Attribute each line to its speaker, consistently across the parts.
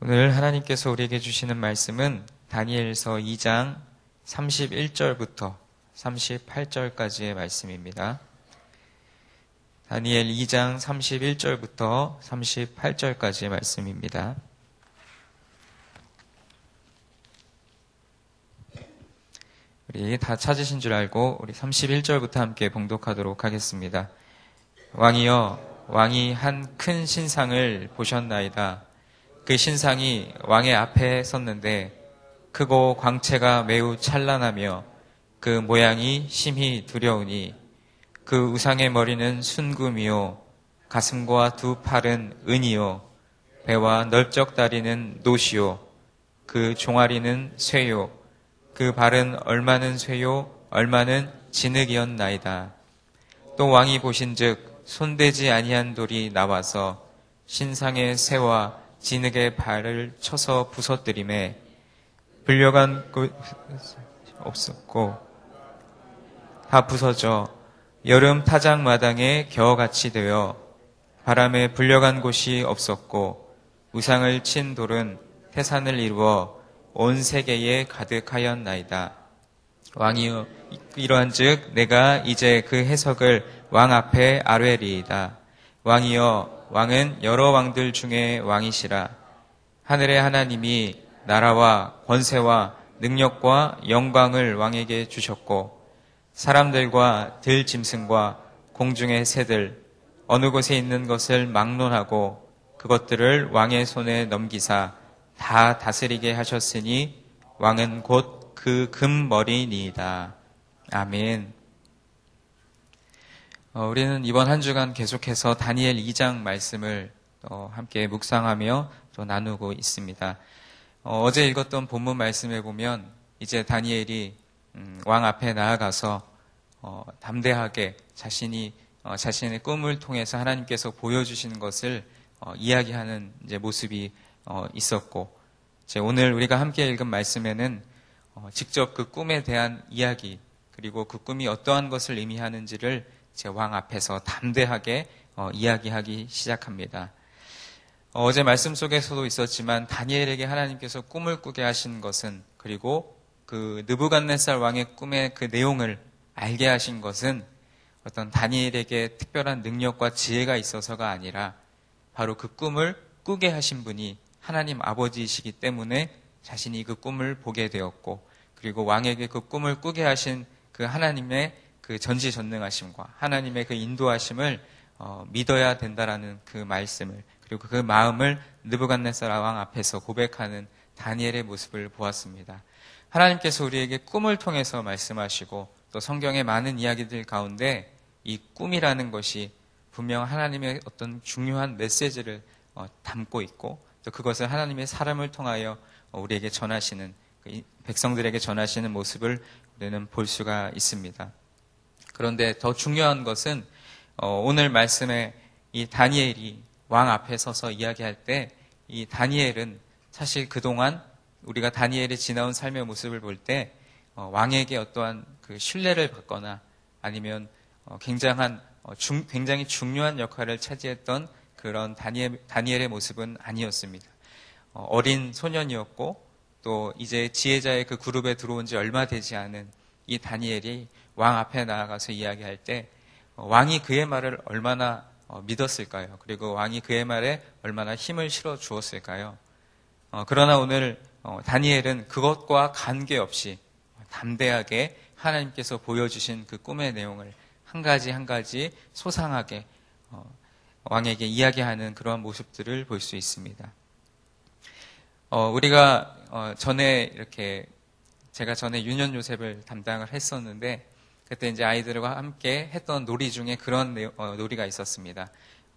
Speaker 1: 오늘 하나님께서 우리에게 주시는 말씀은 다니엘서 2장 31절부터 38절까지의 말씀입니다. 다니엘 2장 31절부터 38절까지의 말씀입니다. 우리 다 찾으신 줄 알고 우리 31절부터 함께 봉독하도록 하겠습니다. 왕이여, 왕이 한 큰 신상을 보셨나이다. 그 신상이 왕의 앞에 섰는데 크고 광채가 매우 찬란하며 그 모양이 심히 두려우니 그 우상의 머리는 순금이요 가슴과 두 팔은 은이요 배와 널쩍 다리는 노시요 그 종아리는 쇠요 그 발은 얼마는 쇠요 얼마는 진흙이었나이다. 또 왕이 보신즉 손대지 아니한 돌이 나와서 신상의 쇠와 진흙의 발을 쳐서 부서뜨리매 불려간 곳 없었고 다 부서져 여름 타작 마당에 겨워같이 되어 바람에 불려간 곳이 없었고 우상을 친 돌은 태산을 이루어 온 세계에 가득하였나이다. 왕이여, 이러한즉 내가 이제 그 해석을 왕 앞에 아뢰리이다. 왕이여, 왕은 여러 왕들 중에 왕이시라. 하늘의 하나님이 나라와 권세와 능력과 영광을 왕에게 주셨고 사람들과 들짐승과 공중의 새들 어느 곳에 있는 것을 막론하고 그것들을 왕의 손에 넘기사 다 다스리게 하셨으니 왕은 곧 그 금머리니이다. 아멘. 우리는 이번 한 주간 계속해서 다니엘 2장 말씀을 함께 묵상하며 또 나누고 있습니다. 어제 읽었던 본문 말씀에 보면 이제 다니엘이 왕 앞에 나아가서 담대하게 자신의 꿈을 통해서 하나님께서 보여주신 것을 이야기하는 이제 모습이 있었고, 이제 오늘 우리가 함께 읽은 말씀에는 직접 그 꿈에 대한 이야기 그리고 그 꿈이 어떠한 것을 의미하는지를 제 왕 앞에서 담대하게 이야기하기 시작합니다. 어제 말씀 속에서도 있었지만 다니엘에게 하나님께서 꿈을 꾸게 하신 것은, 그리고 그 느부갓네살 왕의 꿈의 그 내용을 알게 하신 것은 어떤 다니엘에게 특별한 능력과 지혜가 있어서가 아니라 바로 그 꿈을 꾸게 하신 분이 하나님 아버지이시기 때문에 자신이 그 꿈을 보게 되었고, 그리고 왕에게 그 꿈을 꾸게 하신 그 하나님의 그 전지전능하심과 하나님의 그 인도하심을 믿어야 된다라는 그 말씀을, 그리고 그 마음을 느부갓네살 왕 앞에서 고백하는 다니엘의 모습을 보았습니다. 하나님께서 우리에게 꿈을 통해서 말씀하시고 또 성경의 많은 이야기들 가운데 이 꿈이라는 것이 분명 하나님의 어떤 중요한 메시지를 담고 있고, 또 그것을 하나님의 사람을 통하여 우리에게 전하시는, 백성들에게 전하시는 모습을 우리는 볼 수가 있습니다. 그런데 더 중요한 것은 오늘 말씀에 이 다니엘이 왕 앞에 서서 이야기할 때 이 다니엘은 사실 그동안 우리가 다니엘이 지나온 삶의 모습을 볼 때 왕에게 어떠한 그 신뢰를 받거나 아니면 굉장히 중요한 역할을 차지했던 그런 다니엘의 모습은 아니었습니다. 어린 소년이었고 또 이제 지혜자의 그 그룹에 들어온 지 얼마 되지 않은 이 다니엘이 왕 앞에 나아가서 이야기할 때 왕이 그의 말을 얼마나 믿었을까요? 그리고 왕이 그의 말에 얼마나 힘을 실어 주었을까요? 그러나 오늘 다니엘은 그것과 관계없이 담대하게 하나님께서 보여주신 그 꿈의 내용을 한 가지 한 가지 소상하게 왕에게 이야기하는 그러한 모습들을 볼 수 있습니다. 우리가 제가 전에 유년 요셉을 담당을 했었는데, 그때 이제 아이들과 함께 했던 놀이 중에 그런 놀이가 있었습니다.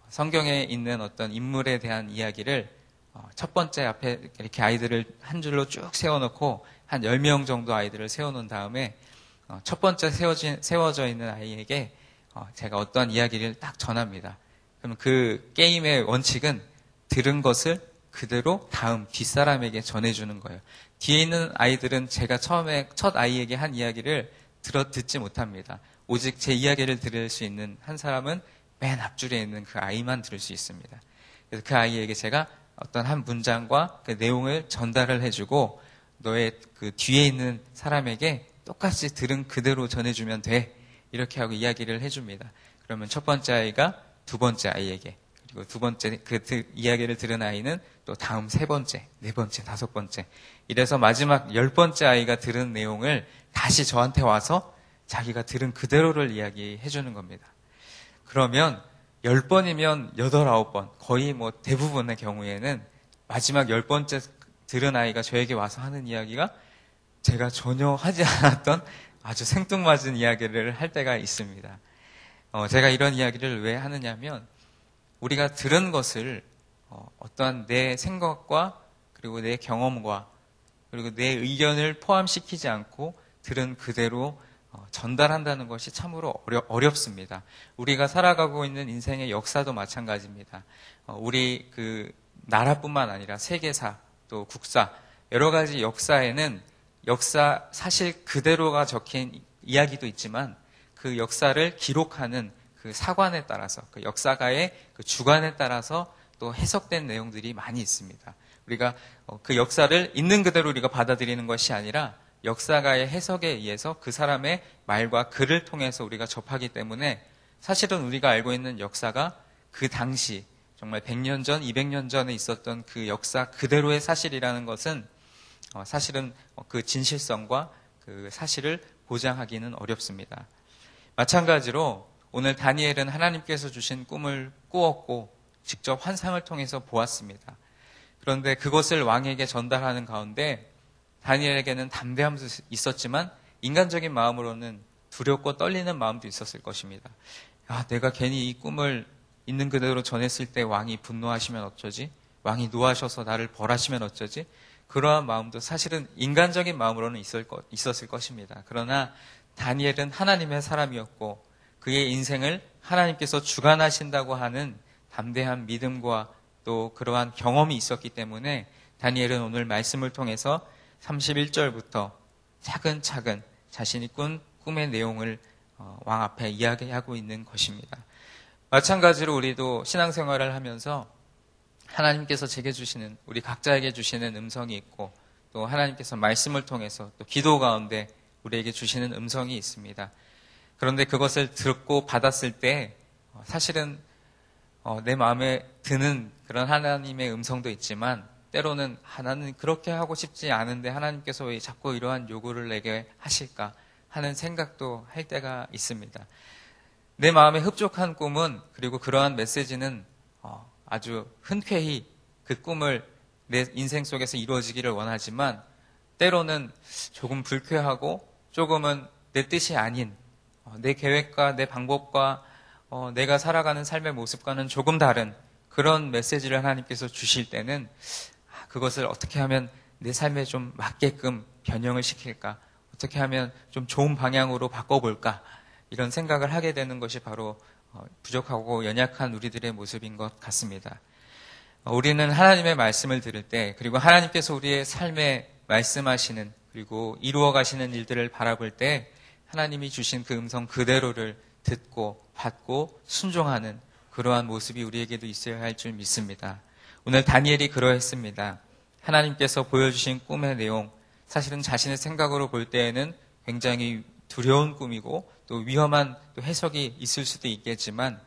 Speaker 1: 성경에 있는 어떤 인물에 대한 이야기를 첫 번째 앞에 이렇게 아이들을 한 줄로 쭉 세워놓고 한 10명 정도 아이들을 세워놓은 다음에 첫 번째 세워져 있는 아이에게 제가 어떠한 이야기를 딱 전합니다. 그럼 그 게임의 원칙은 들은 것을 그대로 다음 뒷사람에게 전해주는 거예요. 뒤에 있는 아이들은 제가 처음에 첫 아이에게 한 이야기를 듣지 못합니다. 오직 제 이야기를 들을 수 있는 한 사람은 맨 앞줄에 있는 그 아이만 들을 수 있습니다. 그래서 그 아이에게 제가 어떤 한 문장과 그 내용을 전달을 해주고 너의 그 뒤에 있는 사람에게 똑같이 들은 그대로 전해주면 돼. 이렇게 하고 이야기를 해줍니다. 그러면 첫 번째 아이가 두 번째 아이에게, 그리고 두 번째 이야기를 들은 아이는 또 다음 세 번째, 네 번째, 다섯 번째. 이래서 마지막 10번째 아이가 들은 내용을 다시 저한테 와서 자기가 들은 그대로를 이야기해 주는 겁니다. 그러면 10번이면 8, 9번, 거의 뭐 대부분의 경우에는 마지막 10번째 들은 아이가 저에게 와서 하는 이야기가 제가 전혀 하지 않았던 아주 생뚱맞은 이야기를 할 때가 있습니다. 제가 이런 이야기를 왜 하느냐면 우리가 들은 것을 어떠한 내 생각과 그리고 내 경험과 그리고 내 의견을 포함시키지 않고 들은 그대로 전달한다는 것이 참으로 어렵습니다. 우리가 살아가고 있는 인생의 역사도 마찬가지입니다. 우리 그 나라뿐만 아니라 세계사 또 국사 여러 가지 역사에는 역사 사실 그대로가 적힌 이야기도 있지만 그 역사를 기록하는 그 사관에 따라서 그 역사가의 그 주관에 따라서 또 해석된 내용들이 많이 있습니다. 우리가 그 역사를 있는 그대로 우리가 받아들이는 것이 아니라 역사가의 해석에 의해서 그 사람의 말과 글을 통해서 우리가 접하기 때문에 사실은 우리가 알고 있는 역사가 그 당시 정말 100년 전, 200년 전에 있었던 그 역사 그대로의 사실이라는 것은 사실은 그 진실성과 그 사실을 보장하기는 어렵습니다. 마찬가지로 오늘 다니엘은 하나님께서 주신 꿈을 꾸었고 직접 환상을 통해서 보았습니다. 그런데 그것을 왕에게 전달하는 가운데 다니엘에게는 담대함도 있었지만 인간적인 마음으로는 두렵고 떨리는 마음도 있었을 것입니다. 내가 괜히 이 꿈을 있는 그대로 전했을 때 왕이 분노하시면 어쩌지? 왕이 노하셔서 나를 벌하시면 어쩌지? 그러한 마음도 사실은 인간적인 마음으로는 있었을 것입니다. 그러나 다니엘은 하나님의 사람이었고 그의 인생을 하나님께서 주관하신다고 하는 담대한 믿음과 또 그러한 경험이 있었기 때문에 다니엘은 오늘 말씀을 통해서 31절부터 차근차근 자신이 꾼 꿈의 내용을 왕 앞에 이야기하고 있는 것입니다. 마찬가지로 우리도 신앙생활을 하면서 하나님께서 제게 주시는 우리 각자에게 주시는 음성이 있고 또 하나님께서 말씀을 통해서 또 기도 가운데 우리에게 주시는 음성이 있습니다. 그런데 그것을 듣고 받았을 때 사실은 내 마음에 드는 그런 하나님의 음성도 있지만 때로는 나는 그렇게 하고 싶지 않은데 하나님께서 왜 자꾸 이러한 요구를 내게 하실까 하는 생각도 할 때가 있습니다. 내 마음에 흡족한 꿈은 그리고 그러한 메시지는 아주 흔쾌히 그 꿈을 내 인생 속에서 이루어지기를 원하지만 때로는 조금 불쾌하고 조금은 내 뜻이 아닌 내 계획과 내 방법과 내가 살아가는 삶의 모습과는 조금 다른 그런 메시지를 하나님께서 주실 때는 그것을 어떻게 하면 내 삶에 좀 맞게끔 변형을 시킬까? 어떻게 하면 좀 좋은 방향으로 바꿔볼까? 이런 생각을 하게 되는 것이 바로 부족하고 연약한 우리들의 모습인 것 같습니다. 우리는 하나님의 말씀을 들을 때 그리고 하나님께서 우리의 삶에 말씀하시는 그리고 이루어 가시는 일들을 바라볼 때 하나님이 주신 그 음성 그대로를 듣고 받고 순종하는 그러한 모습이 우리에게도 있어야 할 줄 믿습니다. 오늘 다니엘이 그러했습니다. 하나님께서 보여주신 꿈의 내용, 사실은 자신의 생각으로 볼 때에는 굉장히 두려운 꿈이고 또 위험한 또 해석이 있을 수도 있겠지만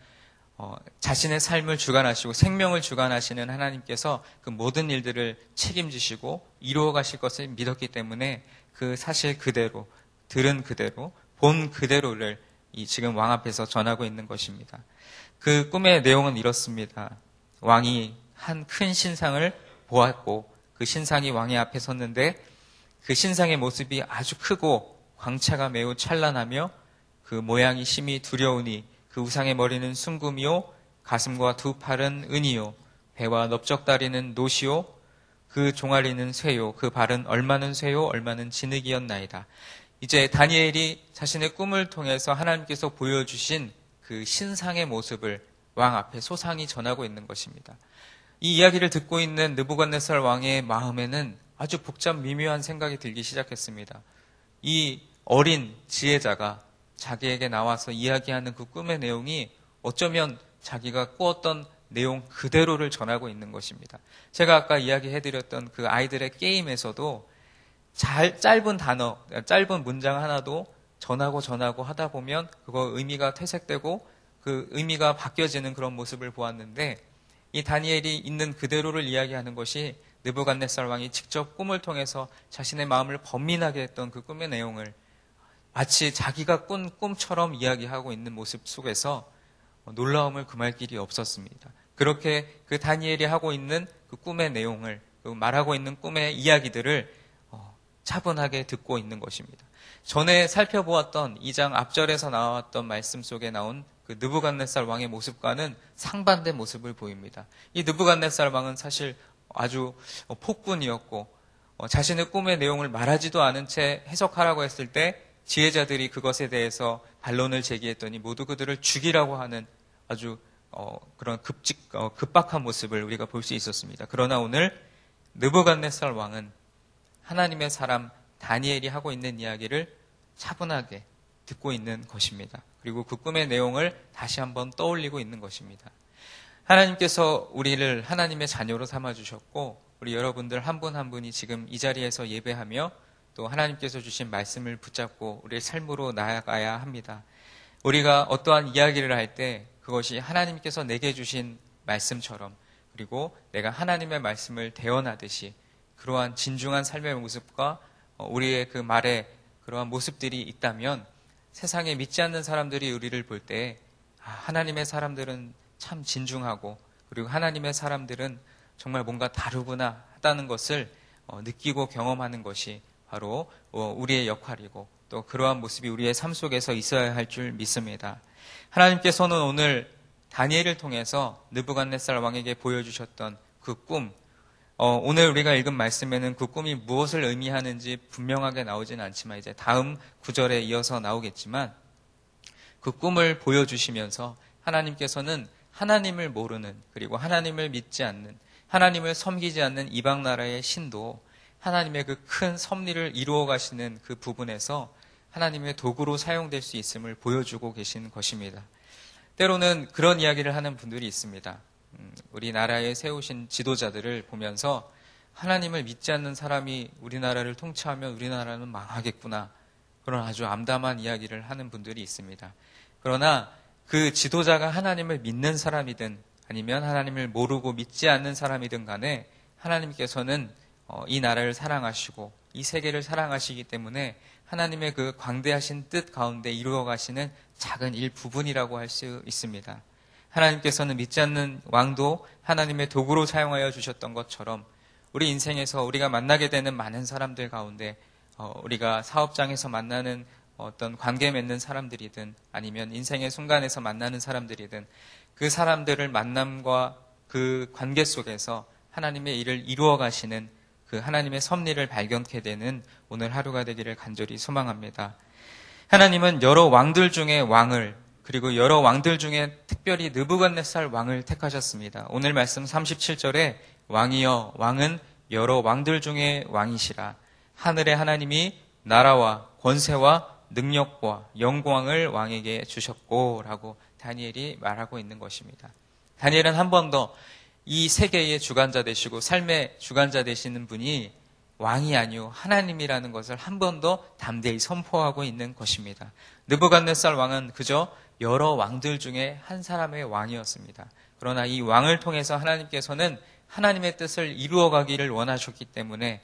Speaker 1: 자신의 삶을 주관하시고 생명을 주관하시는 하나님께서 그 모든 일들을 책임지시고 이루어 가실 것을 믿었기 때문에 그 사실 그대로, 들은 그대로, 본 그대로를 지금 왕 앞에서 전하고 있는 것입니다. 그 꿈의 내용은 이렇습니다. 왕이 한 큰 신상을 보았고 그 신상이 왕의 앞에 섰는데 그 신상의 모습이 아주 크고 광채가 매우 찬란하며 그 모양이 심히 두려우니 그 우상의 머리는 순금이요 가슴과 두 팔은 은이요 배와 넓적다리는 노시요 그 종아리는 쇠요 그 발은 얼마는 쇠요 얼마는 진흙이었나이다. 이제 다니엘이 자신의 꿈을 통해서 하나님께서 보여주신 그 신상의 모습을 왕 앞에 소상히 전하고 있는 것입니다. 이 이야기를 듣고 있는 느부갓네살 왕의 마음에는 아주 복잡 미묘한 생각이 들기 시작했습니다. 이 어린 지혜자가 자기에게 나와서 이야기하는 그 꿈의 내용이 어쩌면 자기가 꾸었던 내용 그대로를 전하고 있는 것입니다. 제가 아까 이야기해드렸던 그 아이들의 게임에서도 짧은 단어, 짧은 문장 하나도 전하고 하다 보면 그거 의미가 퇴색되고 그 의미가 바뀌어지는 그런 모습을 보았는데, 이 다니엘이 있는 그대로를 이야기하는 것이 느부갓네살 왕이 직접 꿈을 통해서 자신의 마음을 번민하게 했던 그 꿈의 내용을 마치 자기가 꾼 꿈처럼 이야기하고 있는 모습 속에서 놀라움을 금할 길이 없었습니다. 그렇게 그 다니엘이 하고 있는 그 꿈의 내용을, 그 말하고 있는 꿈의 이야기들을 차분하게 듣고 있는 것입니다. 전에 살펴보았던 2장 앞절에서 나왔던 말씀 속에 나온 그 느부갓네살 왕의 모습과는 상반된 모습을 보입니다. 이 느부갓네살 왕은 사실 아주 폭군이었고, 자신의 꿈의 내용을 말하지도 않은 채 해석하라고 했을 때 지혜자들이 그것에 대해서 반론을 제기했더니 모두 그들을 죽이라고 하는 아주 그런 급박한 모습을 우리가 볼 수 있었습니다. 그러나 오늘 느부갓네살 왕은 하나님의 사람 다니엘이 하고 있는 이야기를 차분하게 듣고 있는 것입니다. 그리고 그 꿈의 내용을 다시 한번 떠올리고 있는 것입니다. 하나님께서 우리를 하나님의 자녀로 삼아주셨고, 우리 여러분들 한 분 한 분이 지금 이 자리에서 예배하며 또 하나님께서 주신 말씀을 붙잡고 우리의 삶으로 나아가야 합니다. 우리가 어떠한 이야기를 할 때 그것이 하나님께서 내게 주신 말씀처럼, 그리고 내가 하나님의 말씀을 대언하듯이 그러한 진중한 삶의 모습과 우리의 그 말에 그러한 모습들이 있다면 세상에 믿지 않는 사람들이 우리를 볼 때 하나님의 사람들은 참 진중하고, 그리고 하나님의 사람들은 정말 뭔가 다르구나 하다는 것을 느끼고 경험하는 것이 바로 우리의 역할이고, 또 그러한 모습이 우리의 삶 속에서 있어야 할 줄 믿습니다. 하나님께서는 오늘 다니엘을 통해서 느부갓네살 왕에게 보여주셨던 그 꿈, 오늘 우리가 읽은 말씀에는 그 꿈이 무엇을 의미하는지 분명하게 나오지는 않지만 이제 다음 구절에 이어서 나오겠지만, 그 꿈을 보여주시면서 하나님께서는 하나님을 모르는, 그리고 하나님을 믿지 않는, 하나님을 섬기지 않는 이방 나라의 신도 하나님의 그 큰 섭리를 이루어 가시는 그 부분에서 하나님의 도구로 사용될 수 있음을 보여주고 계신 것입니다. 때로는 그런 이야기를 하는 분들이 있습니다. 우리나라에 세우신 지도자들을 보면서 하나님을 믿지 않는 사람이 우리나라를 통치하면 우리나라는 망하겠구나, 그런 아주 암담한 이야기를 하는 분들이 있습니다. 그러나 그 지도자가 하나님을 믿는 사람이든 아니면 하나님을 모르고 믿지 않는 사람이든 간에 하나님께서는 이 나라를 사랑하시고 이 세계를 사랑하시기 때문에 하나님의 그 광대하신 뜻 가운데 이루어 가시는 작은 일부분이라고 할 수 있습니다. 하나님께서는 믿지 않는 왕도 하나님의 도구로 사용하여 주셨던 것처럼 우리 인생에서 우리가 만나게 되는 많은 사람들 가운데 우리가 사업장에서 만나는 어떤 관계 맺는 사람들이든 아니면 인생의 순간에서 만나는 사람들이든 그 사람들을 만남과 그 관계 속에서 하나님의 일을 이루어 가시는 그 하나님의 섭리를 발견케 되는 오늘 하루가 되기를 간절히 소망합니다. 하나님은 여러 왕들 중에 왕을, 그리고 여러 왕들 중에 특별히 느부갓네살 왕을 택하셨습니다. 오늘 말씀 37절에 왕이여 왕은 여러 왕들 중에 왕이시라. 하늘의 하나님이 나라와 권세와 능력과 영광을 왕에게 주셨고 라고 다니엘이 말하고 있는 것입니다. 다니엘은 한 번 더 이 세계의 주관자 되시고 삶의 주관자 되시는 분이 왕이 아니요 하나님이라는 것을 한 번 더 담대히 선포하고 있는 것입니다. 느부갓네살 왕은 그저 여러 왕들 중에 한 사람의 왕이었습니다. 그러나 이 왕을 통해서 하나님께서는 하나님의 뜻을 이루어가기를 원하셨기 때문에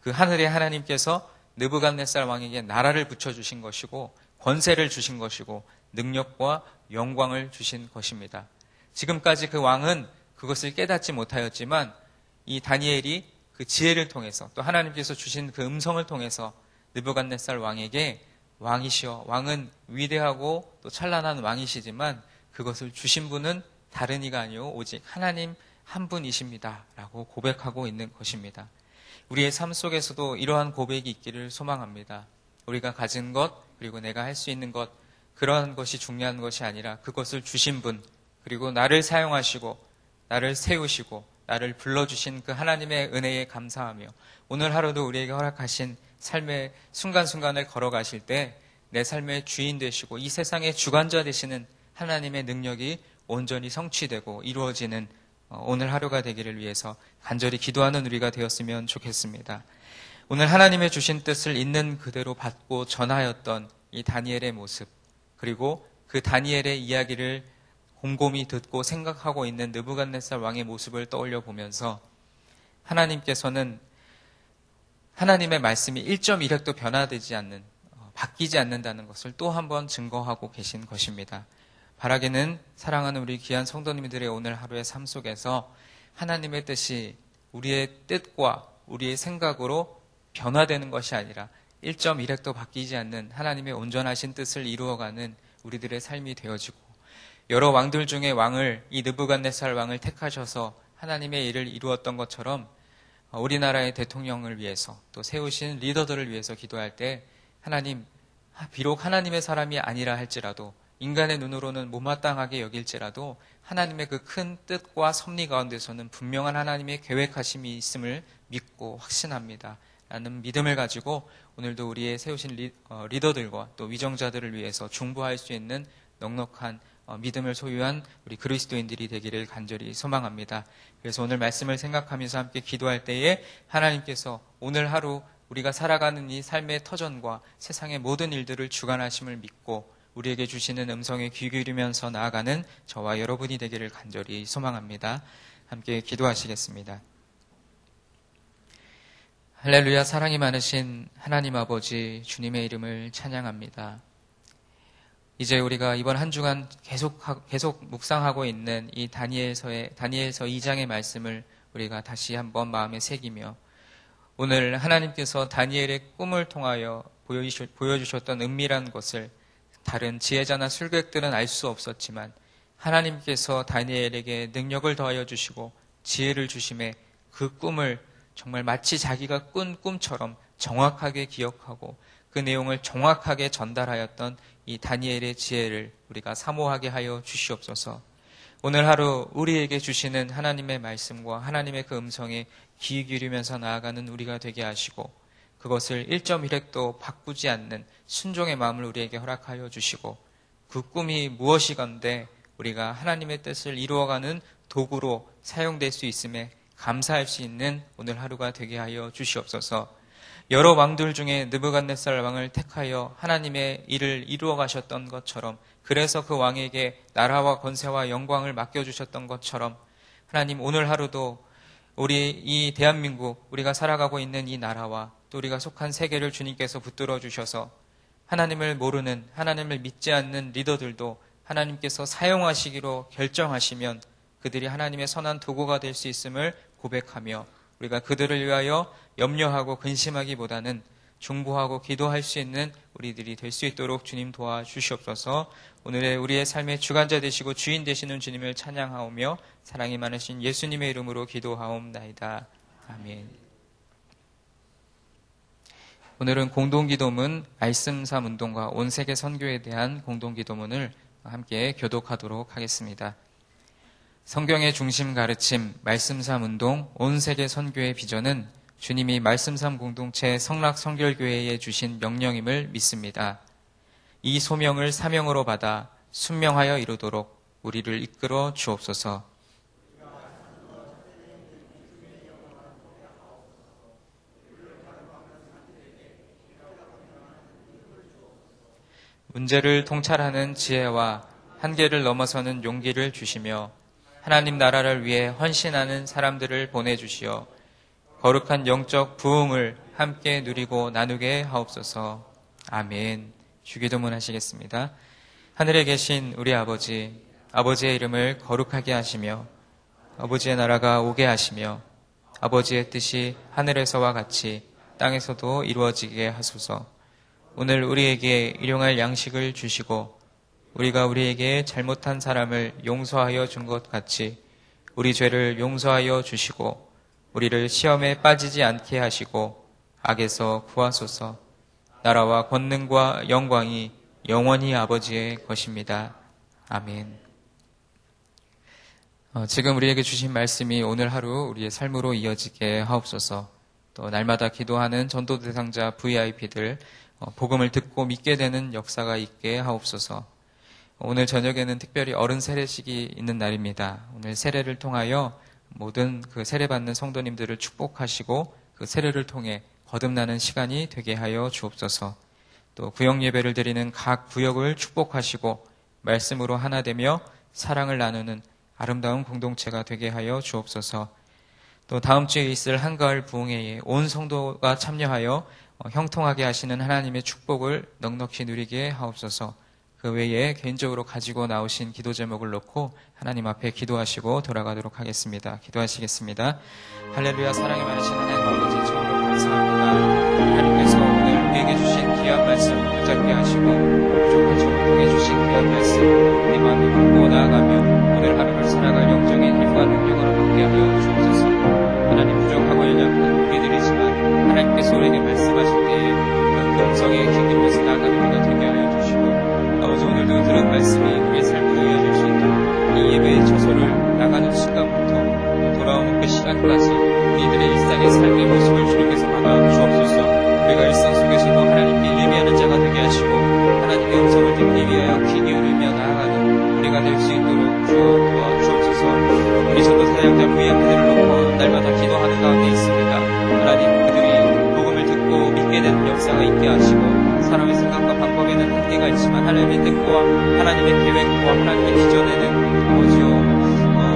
Speaker 1: 그 하늘의 하나님께서 느부갓네살 왕에게 나라를 붙여주신 것이고 권세를 주신 것이고 능력과 영광을 주신 것입니다. 지금까지 그 왕은 그것을 깨닫지 못하였지만 이 다니엘이 그 지혜를 통해서 또 하나님께서 주신 그 음성을 통해서 느부갓네살 왕에게 왕이시여 왕은 위대하고 또 찬란한 왕이시지만 그것을 주신 분은 다른 이가 아니오 오직 하나님 한 분이십니다 라고 고백하고 있는 것입니다. 우리의 삶 속에서도 이러한 고백이 있기를 소망합니다. 우리가 가진 것 그리고 내가 할 수 있는 것 그러한 것이 중요한 것이 아니라 그것을 주신 분 그리고 나를 사용하시고 나를 세우시고 나를 불러주신 그 하나님의 은혜에 감사하며 오늘 하루도 우리에게 허락하신 삶의 순간순간을 걸어가실 때 내 삶의 주인 되시고 이 세상의 주관자 되시는 하나님의 능력이 온전히 성취되고 이루어지는 오늘 하루가 되기를 위해서 간절히 기도하는 우리가 되었으면 좋겠습니다. 오늘 하나님의 주신 뜻을 있는 그대로 받고 전하였던 이 다니엘의 모습, 그리고 그 다니엘의 이야기를 곰곰이 듣고 생각하고 있는 느부갓네살 왕의 모습을 떠올려 보면서 하나님께서는 하나님의 말씀이 1.1획도 변화되지 않는, 바뀌지 않는다는 것을 또 한 번 증거하고 계신 것입니다. 바라기는 사랑하는 우리 귀한 성도님들의 오늘 하루의 삶 속에서 하나님의 뜻이 우리의 뜻과 우리의 생각으로 변화되는 것이 아니라 1.1획도 바뀌지 않는 하나님의 온전하신 뜻을 이루어가는 우리들의 삶이 되어지고, 여러 왕들 중에 왕을, 이 느부갓네살 왕을 택하셔서 하나님의 일을 이루었던 것처럼 우리나라의 대통령을 위해서 또 세우신 리더들을 위해서 기도할 때 하나님, 비록 하나님의 사람이 아니라 할지라도, 인간의 눈으로는 못마땅하게 여길지라도 하나님의 그 큰 뜻과 섭리 가운데서는 분명한 하나님의 계획하심이 있음을 믿고 확신합니다 라는 믿음을 가지고 오늘도 우리의 세우신 리더들과 또 위정자들을 위해서 중보할 수 있는 넉넉한 믿음을 소유한 우리 그리스도인들이 되기를 간절히 소망합니다. 그래서 오늘 말씀을 생각하면서 함께 기도할 때에 하나님께서 오늘 하루 우리가 살아가는 이 삶의 터전과 세상의 모든 일들을 주관하심을 믿고 우리에게 주시는 음성에 귀 기울이면서 나아가는 저와 여러분이 되기를 간절히 소망합니다. 함께 기도하시겠습니다. 할렐루야. 사랑이 많으신 하나님 아버지, 주님의 이름을 찬양합니다. 이제 우리가 이번 한 주간 계속 묵상하고 있는 이 다니엘서 2장의 말씀을 우리가 다시 한번 마음에 새기며, 오늘 하나님께서 다니엘의 꿈을 통하여 보여주셨던 은밀한 것을 다른 지혜자나 술객들은 알 수 없었지만 하나님께서 다니엘에게 능력을 더하여 주시고 지혜를 주심에 그 꿈을 정말 마치 자기가 꾼 꿈처럼 정확하게 기억하고 그 내용을 정확하게 전달하였던 이 다니엘의 지혜를 우리가 사모하게 하여 주시옵소서. 오늘 하루 우리에게 주시는 하나님의 말씀과 하나님의 그 음성에 귀 기울이면서 나아가는 우리가 되게 하시고, 그것을 1.1획도 바꾸지 않는 순종의 마음을 우리에게 허락하여 주시고, 그 꿈이 무엇이건데 우리가 하나님의 뜻을 이루어가는 도구로 사용될 수 있음에 감사할 수 있는 오늘 하루가 되게 하여 주시옵소서. 여러 왕들 중에 느부갓네살 왕을 택하여 하나님의 일을 이루어 가셨던 것처럼, 그래서 그 왕에게 나라와 권세와 영광을 맡겨주셨던 것처럼, 하나님 오늘 하루도 우리 이 대한민국, 우리가 살아가고 있는 이 나라와 또 우리가 속한 세계를 주님께서 붙들어 주셔서 하나님을 모르는, 하나님을 믿지 않는 리더들도 하나님께서 사용하시기로 결정하시면 그들이 하나님의 선한 도구가 될 수 있음을 고백하며, 우리가 그들을 위하여 염려하고 근심하기보다는 중보하고 기도할 수 있는 우리들이 될 수 있도록 주님 도와주시옵소서. 오늘의 우리의 삶의 주관자 되시고 주인 되시는 주님을 찬양하오며 사랑이 많으신 예수님의 이름으로 기도하옵나이다. 아멘. 오늘은 공동기도문 말씀삼 운동과 온 세계 선교에 대한 공동기도문을 함께 교독하도록 하겠습니다. 성경의 중심 가르침 말씀삼 운동 온 세계 선교의 비전은 주님이 말씀삼 공동체 성락성결교회에 주신 명령임을 믿습니다. 이 소명을 사명으로 받아 순명하여 이루도록 우리를 이끌어 주옵소서. 문제를 통찰하는 지혜와 한계를 넘어서는 용기를 주시며 하나님 나라를 위해 헌신하는 사람들을 보내주시어 거룩한 영적 부흥을 함께 누리고 나누게 하옵소서. 아멘. 주기도문 하시겠습니다. 하늘에 계신 우리 아버지, 아버지의 이름을 거룩하게 하시며 아버지의 나라가 오게 하시며 아버지의 뜻이 하늘에서와 같이 땅에서도 이루어지게 하소서. 오늘 우리에게 일용할 양식을 주시고 우리가 우리에게 잘못한 사람을 용서하여 준 것 같이 우리 죄를 용서하여 주시고 우리를 시험에 빠지지 않게 하시고 악에서 구하소서. 나라와 권능과 영광이 영원히 아버지의 것입니다. 아멘. 지금 우리에게 주신 말씀이 오늘 하루 우리의 삶으로 이어지게 하옵소서. 또 날마다 기도하는 전도 대상자 VIP들 복음을 듣고 믿게 되는 역사가 있게 하옵소서. 오늘 저녁에는 특별히 어른 세례식이 있는 날입니다. 오늘 세례를 통하여 모든 그 세례받는 성도님들을 축복하시고 그 세례를 통해 거듭나는 시간이 되게 하여 주옵소서. 또 구역 예배를 드리는 각 구역을 축복하시고 말씀으로 하나 되며 사랑을 나누는 아름다운 공동체가 되게 하여 주옵소서. 또 다음 주에 있을 한가을 부흥회에 온 성도가 참여하여 형통하게 하시는 하나님의 축복을 넉넉히 누리게 하옵소서. 그 외에 개인적으로 가지고 나오신 기도 제목을 놓고 하나님 앞에 기도하시고 돌아가도록 하겠습니다. 기도하시겠습니다. 할렐루야. 사랑이 많으신 하나님 아버지, 참으로 감사합니다. 하나님께서 오늘 우리에게 주신 귀한 말씀 붙잡게 하시고 부족한 점을 통해 주신 귀한 말씀 우리 마음에 품고 나아가며 오늘 하루를 살아갈 영적인 힘과 능력을 얻게 하여 주옵소서. 하나님, 부족하고 연약한 우리들이지만 하나님께서 우리에게 말씀하실 때에 그 음성에 귀 기울여서 나아가는 우리가 되게 하여 주시고, 아버지, 오늘도 들은 말씀이 우리의 삶으로 이어질 수 있도록 이 예배의 처소를 나가는 순간부터 돌아오는 그 시간까지 우리들의 일상의 삶의 모습을 주님께서 받아 주옵소서. 우리가 일상 속에서도 하나님께 예배하는 자가 되게 하시고 하나님의 음성을 듣기 위하여 귀 기울이며 나아가는 우리가 될 수 있도록 주여 도와주옵소서. 우리 전도 사역자 부의 앞에들을 놓고 날마다 기도하는 가운데 있습니다. 하나님, 그들이 복음을 듣고 믿게 되는 역사가 있게 하시고, 사람의 생각과 방법에는 한계가 있지만 하나님의 뜻과 하나님의 계획과 하나님의 기존에는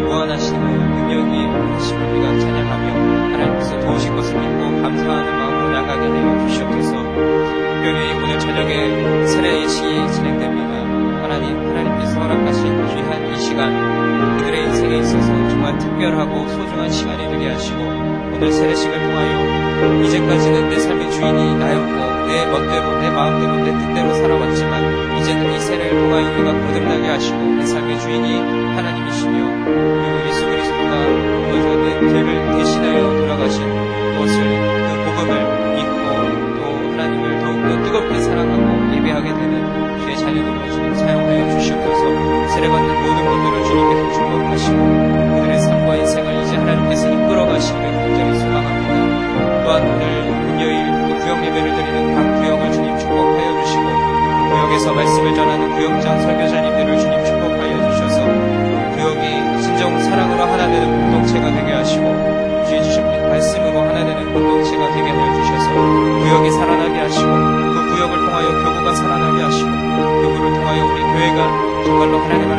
Speaker 1: 무한하신 능력이 하심을 우리가 찬양하며 하나님께서 도우실 것을 믿고 감사하는 마음으로 나가게 되어 주시옵소서. 특별히 오늘 저녁에 세례 예식이 진행됩니다. 하나님께서 허락하신 귀한 이 시간 그들의 인생에 있어서 정말 특별하고 소중한 시간이 되게 하시고, 오늘 세례식을 통하여 이제까지는 내 삶의 주인이 나였고 내 멋대로 내 마음대로 내 뜻대로 살아왔지만 이제는 이 세례를 통하여 우리가 거듭나게 하시고 내 삶의 주인이 하나님이시며 그리고 예수 그리스도가 내 죄를 대신하여 돌아가신 것을, 그 복음을 믿고 또 하나님을 더욱더 뜨겁게 사랑하고 예배하게 되는 주의 자녀들로 주님 사용하여 주시옵소서. 세례받는 모든 분들을 주님께서 축복하시고 그들의 삶과 인생을 이제 하나님께서 이끌어 가시기를 간절히 소망합니다. 또한 오늘 금요일 또 구역 예배를 드리는 각 구역을 주님 축복하여 주시고, 구역에서 말씀을 전하는 구역장 설교자님들을 주님 축복하여 주셔서 구역이 진정 사랑으로 하나 되는 공동체가 되게 하시고 주의 주신 말씀으로 하나 되는 공동체가 되게 하여 주셔서 구역이 살아나게 하시고 그 구역을 통하여 교구가 살아나게 하시고 교구를 통하여 우리 교회가 정말로 하나님을